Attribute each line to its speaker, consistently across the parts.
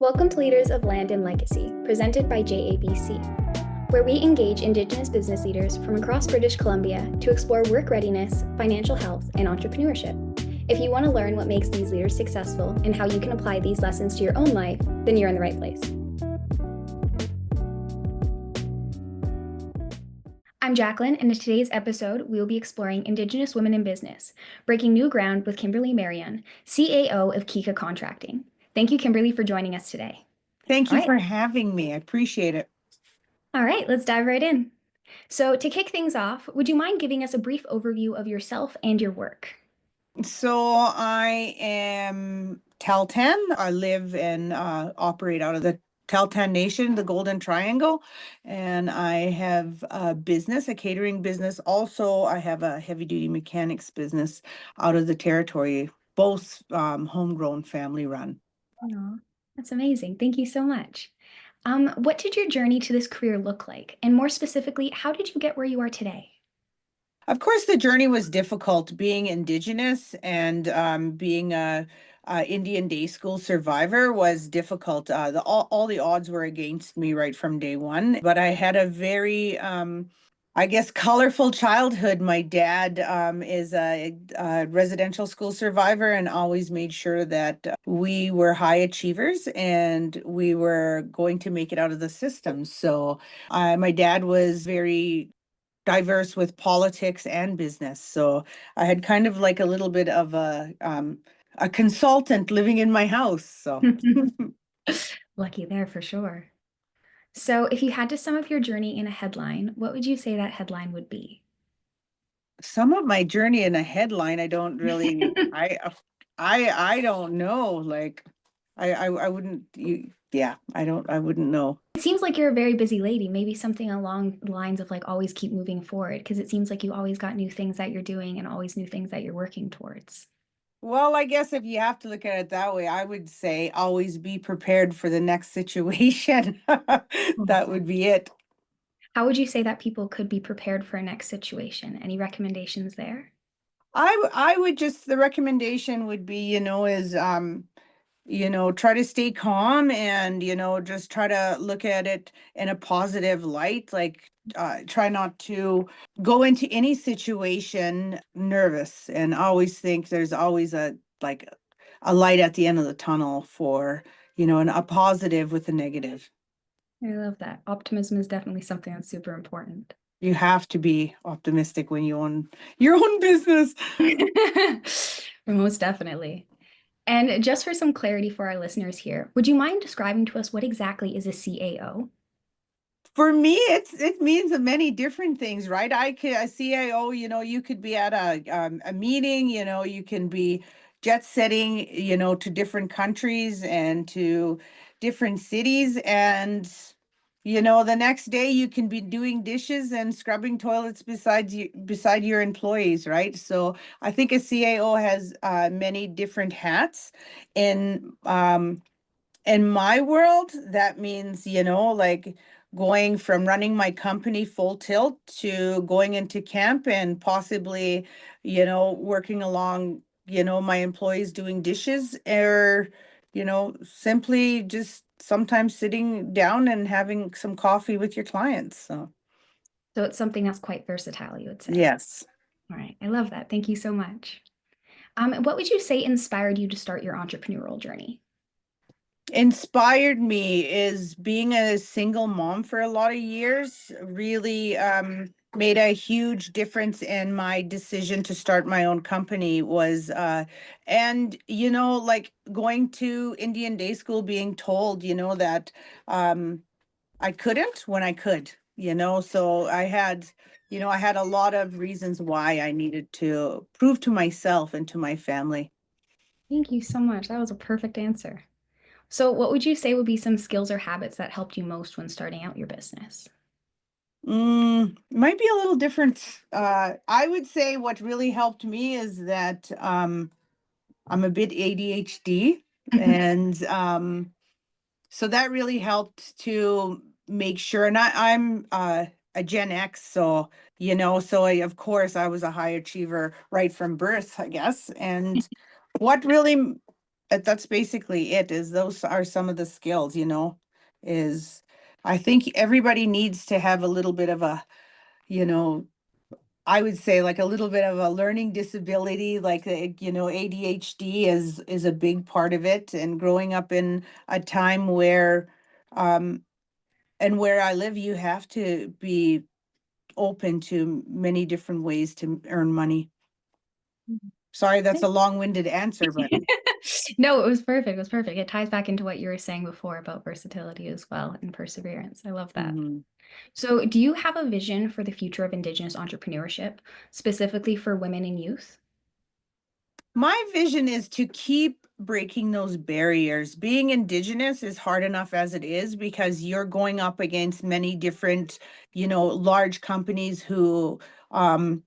Speaker 1: Welcome to Leaders of Land and Legacy, presented by JABC, where we engage Indigenous business leaders from across British Columbia to explore work readiness, financial health, and entrepreneurship. If you want to learn what makes these leaders successful and how you can apply these lessons to your own life, then you're in the right place. I'm Jacqueline, and in today's episode, we will be exploring Indigenous women in business, breaking new ground with Kimberly Marion, CAO of Kika Contracting. Thank you, Kimberly, for joining us today.
Speaker 2: Thank you for having me. I appreciate it.
Speaker 1: All right, let's dive right in. So to kick things off, would you mind giving us a brief overview of yourself and your work?
Speaker 2: So I am Tahltan. I live and operate out of the Tahltan Nation, the Golden Triangle, and I have a business, a catering business. Also, I have a heavy-duty mechanics business out of the territory, both homegrown, family-run.
Speaker 1: Oh, that's amazing. Thank you so much. What did your journey to this career look like? And more specifically, how did you get where you are today?
Speaker 2: Of course, the journey was difficult being Indigenous and being a Indian day school survivor was difficult. All the odds were against me right from day one, but I had a very, I guess, colorful childhood. My dad is a residential school survivor and always made sure that we were high achievers and we were going to make it out of the system. So my dad was very diverse with politics and business. So I had kind of like a little bit of a consultant living in my house. So
Speaker 1: Lucky there for sure. So if you had to sum up your journey in a headline, what would you say that headline would be?
Speaker 2: some of my journey in a headline, I don't really, I don't know. Like I wouldn't, yeah, I wouldn't know.
Speaker 1: It seems like you're a very busy lady, maybe something along the lines of like always keep moving forward, because it seems like you always got new things that you're doing and always new things that you're working towards.
Speaker 2: Well, I guess if you have to look at it that way, I would say always be prepared for the next situation. That would be it.
Speaker 1: How would you say that people could be prepared for a next situation? Any recommendations there?
Speaker 2: I would just, the recommendation would be, try to stay calm and, just try to look at it in a positive light. Like, try not to go into any situation nervous and always think there's always a light at the end of the tunnel for, a positive with a negative.
Speaker 1: I love that. Optimism is definitely something that's super important.
Speaker 2: You have to be optimistic when you own your own business.
Speaker 1: Most definitely. And just for some clarity for our listeners here, would you mind describing to us what exactly is a CAO?
Speaker 2: For me, it means many different things, right? A CIO, you could be at a meeting, you can be jet setting, to different countries and to different cities, and the next day you can be doing dishes and scrubbing toilets beside your employees, right? So I think a CIO has many different hats. In my world, that means, like going from running my company full tilt to going into camp and possibly, working along, my employees doing dishes or, simply just sometimes sitting down and having some coffee with your clients.
Speaker 1: So it's something that's quite versatile, you would say.
Speaker 2: Yes.
Speaker 1: All right. I love that. Thank you so much. What would you say inspired you to start your entrepreneurial journey?
Speaker 2: Inspired me is being a single mom for a lot of years really made a huge difference in my decision to start my own company was and like going to Indian day school being told that I couldn't when I could, so I had a lot of reasons why I needed to prove to myself and to my family.
Speaker 1: Thank you so much. That was a perfect answer. So, what would you say would be some skills or habits that helped you most when starting out your business?
Speaker 2: Might be a little different. I would say what really helped me is that I'm a bit ADHD, and so that really helped to make sure. And I'm a Gen X, so of course I was a high achiever right from birth, I guess. And what really That's basically it, is those are some of the skills, is I think everybody needs to have a little bit of a, you know, I would say like a little bit of a learning disability, like ADHD is a big part of it. And growing up in a time where, um, and where I live, you have to be open to many different ways to earn money. Sorry, that's a long-winded answer, but
Speaker 1: No, it was perfect. It was perfect. It ties back into what you were saying before about versatility as well and perseverance. I love that.
Speaker 2: mhm.
Speaker 1: So, do you have a vision for the future of Indigenous entrepreneurship, specifically for women and youth?
Speaker 2: My vision is to keep breaking those barriers. Being Indigenous is hard enough as it is because you're going up against many different, large companies um,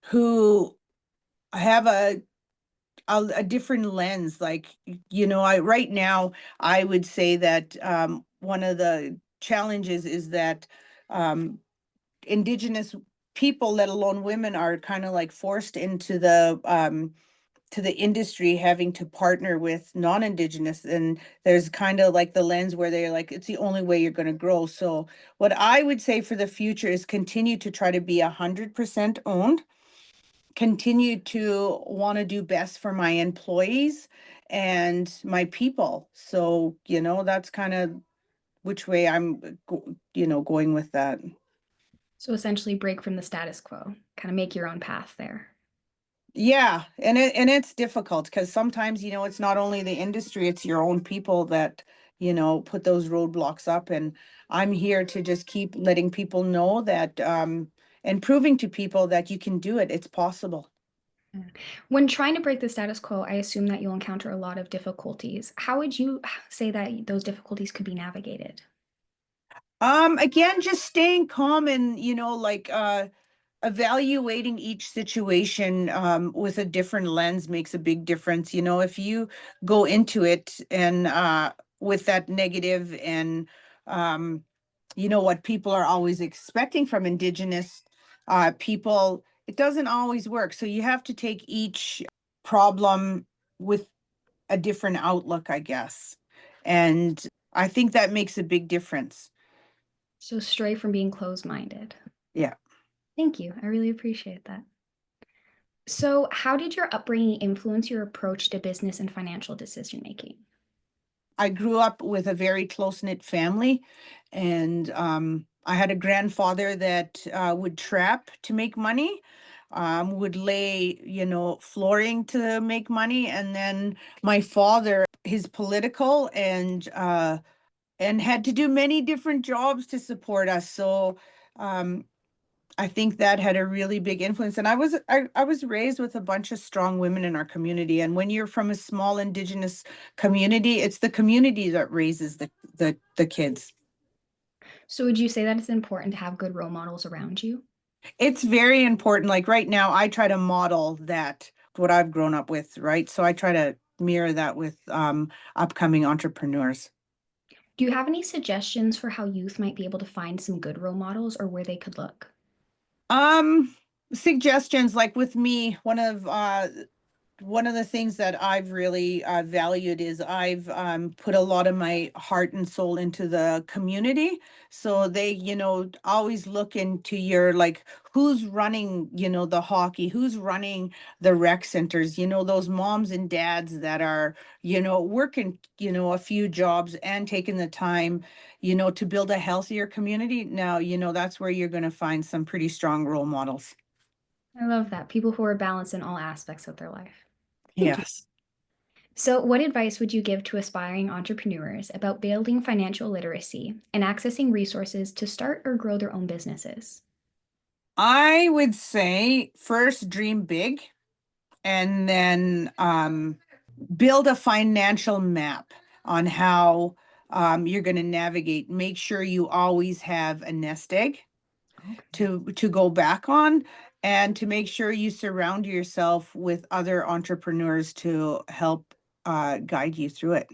Speaker 2: who have a different lens. Like, I right now I would say that one of the challenges is that um, Indigenous people, let alone women, are kind of like forced into the industry, having to partner with non-Indigenous, and there's kind of like the lens where they're like it's the only way you're going to grow. So what I would say for the future is continue to try to be 100% owned, continue to want to do best for my employees and my people. So that's kind of which way going with that.
Speaker 1: So, essentially, break from the status quo, kind of make your own path there.
Speaker 2: Yeah, and it's difficult because sometimes, it's not only the industry, it's your own people that, put those roadblocks up. And I'm here to just keep letting people know that and proving to people that you can do it. It's possible.
Speaker 1: Yeah. When trying to break the status quo, I assume that you'll encounter a lot of difficulties. How would you say that those difficulties could be navigated?
Speaker 2: Again, just staying calm and, like evaluating each situation with a different lens makes a big difference. If you go into it and with that negative and what people are always expecting from Indigenous people, it doesn't always work. So you have to take each problem with a different outlook, I guess. And I think that makes a big difference.
Speaker 1: So, stray from being closed minded.
Speaker 2: Yeah.
Speaker 1: Thank you. I really appreciate that. So, how did your upbringing influence your approach to business and financial decision making?
Speaker 2: I grew up with a very close-knit family, and I had a grandfather that would trap to make money, would lay, flooring to make money, and then my father, his political and had to do many different jobs to support us. So um, I think that had a really big influence. And I was raised with a bunch of strong women in our community. And when you're from a small Indigenous community, it's the community that raises the kids.
Speaker 1: So, would you say that it's important to have good role models around you?
Speaker 2: It's very important. Like right now, I try to model that what I've grown up with, right? So I try to mirror that with upcoming entrepreneurs.
Speaker 1: Do you have any suggestions for how youth might be able to find some good role models or where they could look?
Speaker 2: Um, Suggestions like with me, one of the things that I've really valued is I've put a lot of my heart and soul into the community. So they, always look into your like who's running, the hockey, who's running the rec centers, those moms and dads that are, working, a few jobs and taking the time, to build a healthier community. Now, that's where you're going to find some pretty strong role models.
Speaker 1: I love that. People who are balanced in all aspects of their life. Thank you.
Speaker 2: Yes.
Speaker 1: So, what advice would you give to aspiring entrepreneurs about building financial literacy and accessing resources to start or grow their own businesses?
Speaker 2: I would say first dream big and then build a financial map on how you're going to navigate. Make sure you always have a nest egg
Speaker 1: Okay.
Speaker 2: to go back on, and to make sure you surround yourself with other entrepreneurs to help guide you through it.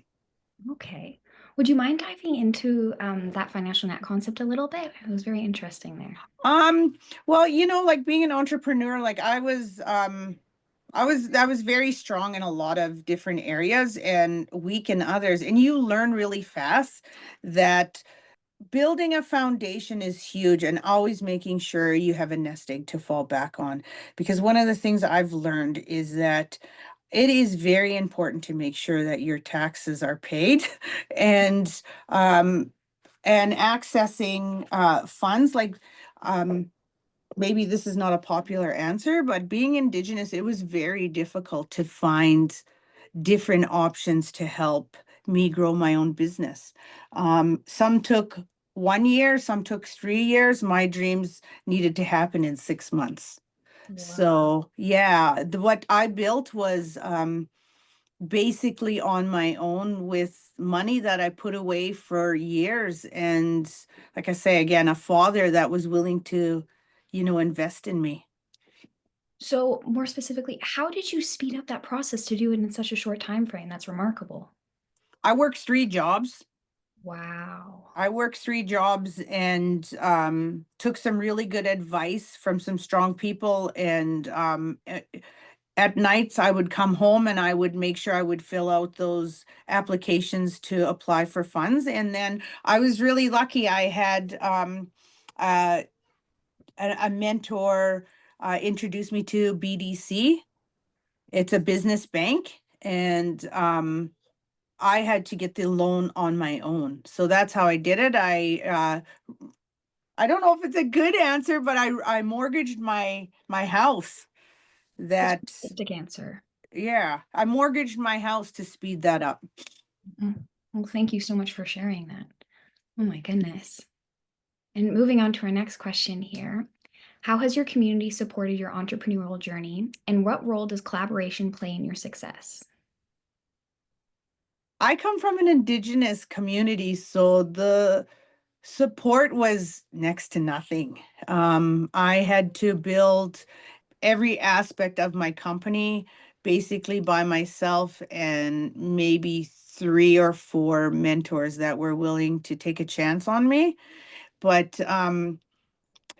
Speaker 1: Okay. Would you mind diving into that financial net concept a little bit? It was very interesting there.
Speaker 2: Um, well, like being an entrepreneur, like I was I was very strong in a lot of different areas and weak in others. And you learn really fast that building a foundation is huge and always making sure you have a nest egg to fall back on. Because one of the things I've learned is that it is very important to make sure that your taxes are paid and um and accessing funds like um maybe this is not a popular answer, but being Indigenous, it was very difficult to find different options to help me grow my own business. Some took 1 year, some took 3 years. My dreams needed to happen in 6 months.
Speaker 1: Wow.
Speaker 2: So yeah, what I built was basically on my own with money that I put away for years. And like I say, again, a father that was willing to, invest in me.
Speaker 1: So, more specifically, how did you speed up that process to do it in such a short time frame? That's remarkable.
Speaker 2: I worked 3 jobs.
Speaker 1: Wow.
Speaker 2: I worked 3 jobs and took some really good advice from some strong people. And at nights, I would come home and I would make sure I would fill out those applications to apply for funds. And then I was really lucky. I had uh, a mentor introduce me to BDC. It's a business bank. And I had to get the loan on my own. So that's how I did it. I don't know if it's a good answer, but I mortgaged my house.
Speaker 1: That's a
Speaker 2: That
Speaker 1: fantastic answer.
Speaker 2: Yeah, I mortgaged my house to speed that up.
Speaker 1: Mm. Well, thank you so much for sharing that. Oh my goodness. And moving on to our next question here. How has your community supported your entrepreneurial journey, and what role does collaboration play in your success?
Speaker 2: I come from an Indigenous community, so the support was next to nothing. I had to build every aspect of my company basically by myself and maybe 3 or 4 mentors that were willing to take a chance on me. But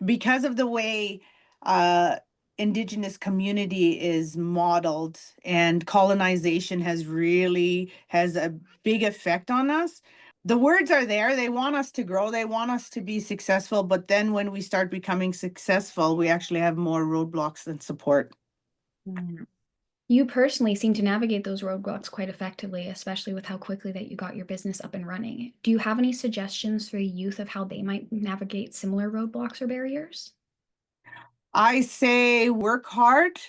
Speaker 2: because of the way uh, Indigenous community is modeled and colonization has a big effect on us. The words are there. They want us to grow. They want us to be successful. But then when we start becoming successful, we actually have more roadblocks than support.
Speaker 1: Mm. You personally seem to navigate those roadblocks quite effectively, especially with how quickly that you got your business up and running. Do you have any suggestions for youth of how they might navigate similar roadblocks or barriers?
Speaker 2: I say work hard,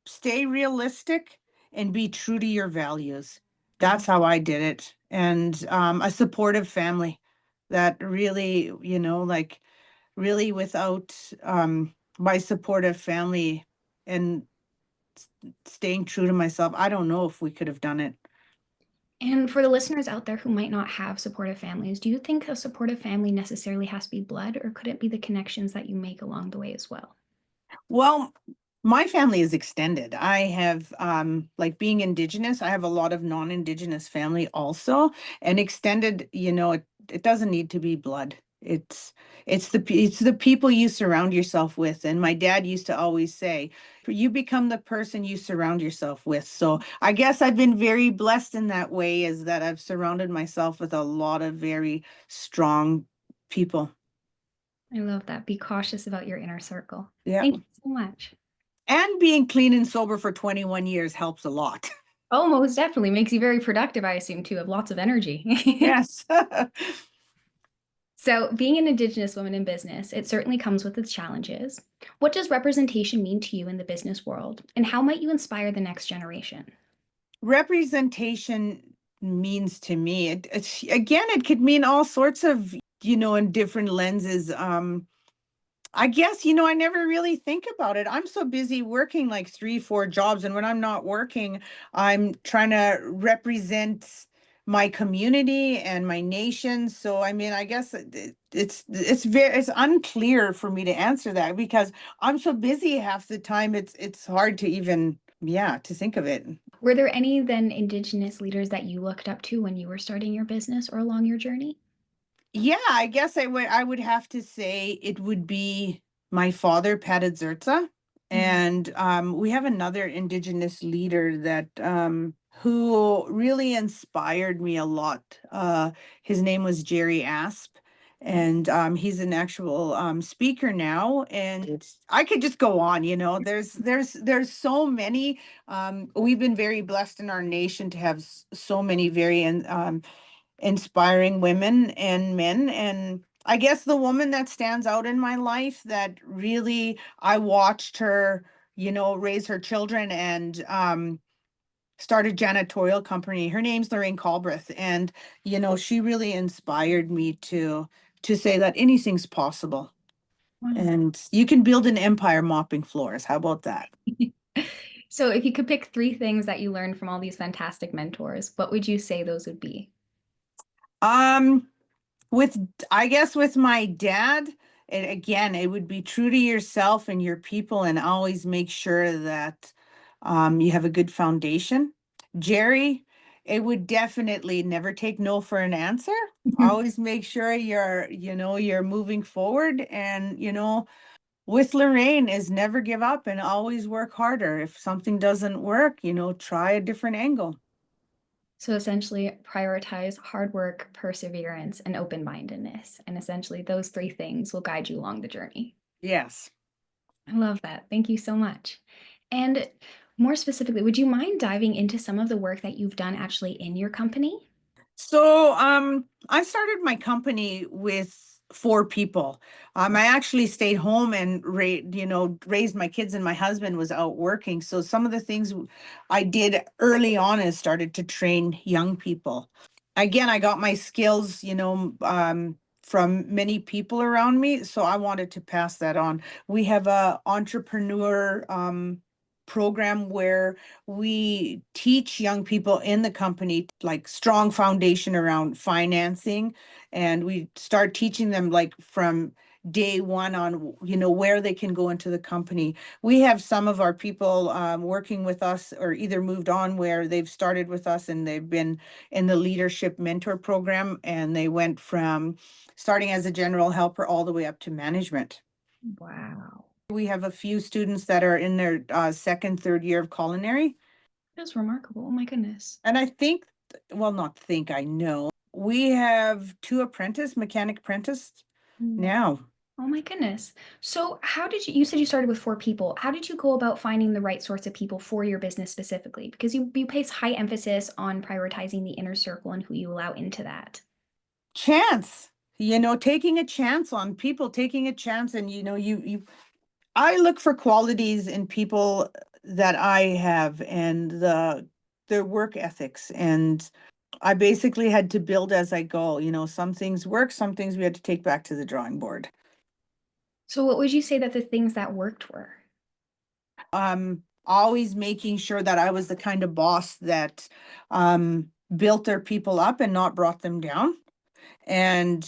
Speaker 2: stay realistic, and be true to your values.
Speaker 1: Mm.
Speaker 2: That's how I did it. And a supportive family that really, like really without my supportive family and staying true to myself, I don't know if we could have done it.
Speaker 1: And for the listeners out there who might not have supportive families, do you think a supportive family necessarily has to be blood, or could it be the connections that you make along the way as well?
Speaker 2: Well, my family is extended. I have, like being Indigenous, I have a lot of non-Indigenous family also, and extended, it doesn't need to be blood. It's the people you surround yourself with. And my dad used to always say, you become the person you surround yourself with. So I guess I've been very blessed in that way, is that I've surrounded myself with a lot of very strong people.
Speaker 1: I love that. Be cautious about your inner circle.
Speaker 2: Yeah.
Speaker 1: Thank you so much.
Speaker 2: And being clean and sober for 21 years helps a lot.
Speaker 1: Oh, most definitely makes you very productive, I assume, too, have lots of energy.
Speaker 2: Yes.
Speaker 1: So, being an Indigenous woman in business, it certainly comes with its challenges. What does representation mean to you in the business world, and how might you inspire the next generation?
Speaker 2: Representation means to me, it's again, it could mean all sorts of, in different lenses. I guess, I never really think about it. I'm so busy working like 3, 4 jobs. And when I'm not working, I'm trying to represent my community and my nation. So, I mean, I guess it's unclear for me to answer that because I'm so busy half the time. It's hard to even, yeah, to think of it.
Speaker 1: Were there any then Indigenous leaders that you looked up to when you were starting your business or along your journey?
Speaker 2: Yeah, I guess I would have to say it would be my father, Patadzurtsa. And we have another Indigenous leader that who really inspired me a lot. His name was Jerry Asp, and he's an actual speaker now. And I could just go on. There's so many. We've been very blessed in our nation to have so many very inspiring women and men. And I guess the woman that stands out in my life that really I watched her, raise her children and started janitorial company. Her name's Lorraine Colbreth. And, she really inspired me to say that anything's possible.
Speaker 1: Wow.
Speaker 2: And you can build an empire mopping floors. How about that?
Speaker 1: So, if you could pick three things that you learned from all these fantastic mentors, what would you say those would be?
Speaker 2: Um, with I guess with my dad, and again, it would be true to yourself and your people and always make sure that you have a good foundation. Jerry, it would definitely never take no for an answer. Always make sure you're moving forward. And with Lorraine is never give up and always work harder. If something doesn't work, try a different angle.
Speaker 1: So essentially, prioritize hard work, perseverance, and open-mindedness. And essentially, those three things will guide you along the journey.
Speaker 2: Yes.
Speaker 1: I love that. Thank you so much. And more specifically, would you mind diving into some of the work that you've done actually in your company?
Speaker 2: So, I started my company with four people. I actually stayed home and raised my kids, and my husband was out working. So some of the things I did early on is started to train young people. Again, I got my skills, from many people around me. So I wanted to pass that on. We have a entrepreneur program where we teach young people in the company like strong foundation around financing, and we start teaching them like from day one on where they can go into the company. We have some of our people working with us or either moved on where they've started with us and they've been in the leadership mentor program, and they went from starting as a general helper all the way up to management.
Speaker 1: Wow.
Speaker 2: We have a few students that are in their second, third year of culinary.
Speaker 1: That's remarkable. Oh my goodness.
Speaker 2: And I think, well, not think, I know, we have two mechanic apprentice
Speaker 1: Mm.
Speaker 2: now.
Speaker 1: Oh my goodness. So how did you said you started with four people. How did you go about finding the right sorts of people for your business specifically? Because you place high emphasis on prioritizing the inner circle and who you allow into that.
Speaker 2: Chance, taking a chance on people, taking a chance. And, I look for qualities in people that I have and their work ethics. And I basically had to build as I go. Some things work, some things we had to take back to the drawing board.
Speaker 1: So what would you say that the things that worked were?
Speaker 2: Always making sure that I was the kind of boss that built their people up and not brought them down. And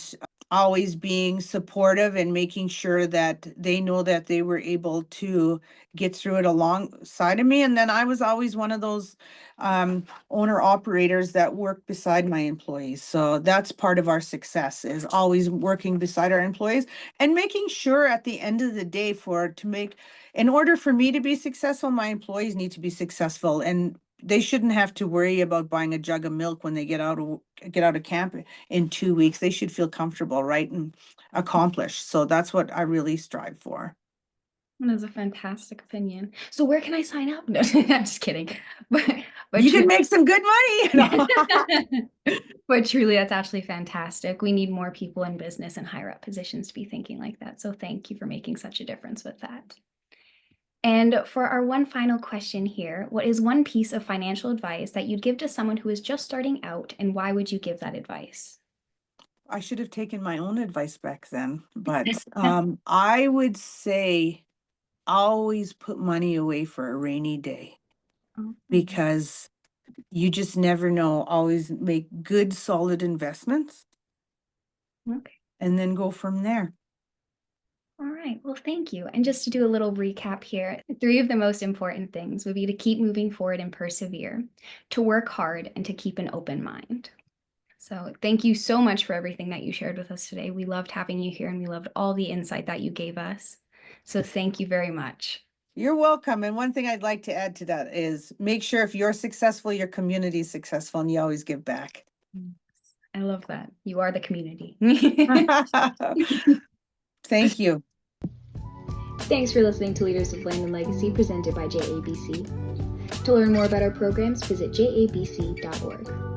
Speaker 2: always being supportive and making sure that they know that they were able to get through it alongside of me. And then I was always one of those owner operators that work beside my employees. So that's part of our success, is always working beside our employees and making sure at the end of the day in order for me to be successful, my employees need to be successful. And they shouldn't have to worry about buying a jug of milk when they get out of camp in 2 weeks. They should feel comfortable, right, and accomplished. So that's what I really strive for.
Speaker 1: That is a fantastic opinion. So where can I sign up? No, I'm just kidding. But but
Speaker 2: You can
Speaker 1: truly,
Speaker 2: make some good money.
Speaker 1: but truly, that's actually fantastic. We need more people in business and higher up positions to be thinking like that. So thank you for making such a difference with that. And for our one final question here, what is one piece of financial advice that you'd give to someone who is just starting out, and why would you give that advice?
Speaker 2: I should have taken my own advice back then, but I would say always put money away for a rainy day,
Speaker 1: Oh,
Speaker 2: because you just never know. Always make good, solid investments
Speaker 1: okay.
Speaker 2: and then go from there.
Speaker 1: All right. Well, thank you. And just to do a little recap here, three of the most important things would be to keep moving forward and persevere, to work hard, and to keep an open mind. So, thank you so much for everything that you shared with us today. We loved having you here and we loved all the insight that you gave us. So, thank you very much.
Speaker 2: You're welcome. And one thing I'd like to add to that is make sure if you're successful, your community is successful, and you always give back.
Speaker 1: I love that. You are the community.
Speaker 2: Thank you.
Speaker 1: Thanks for listening to Leaders of Land and Legacy presented by JABC. To learn more about our programs, visit jabc.org.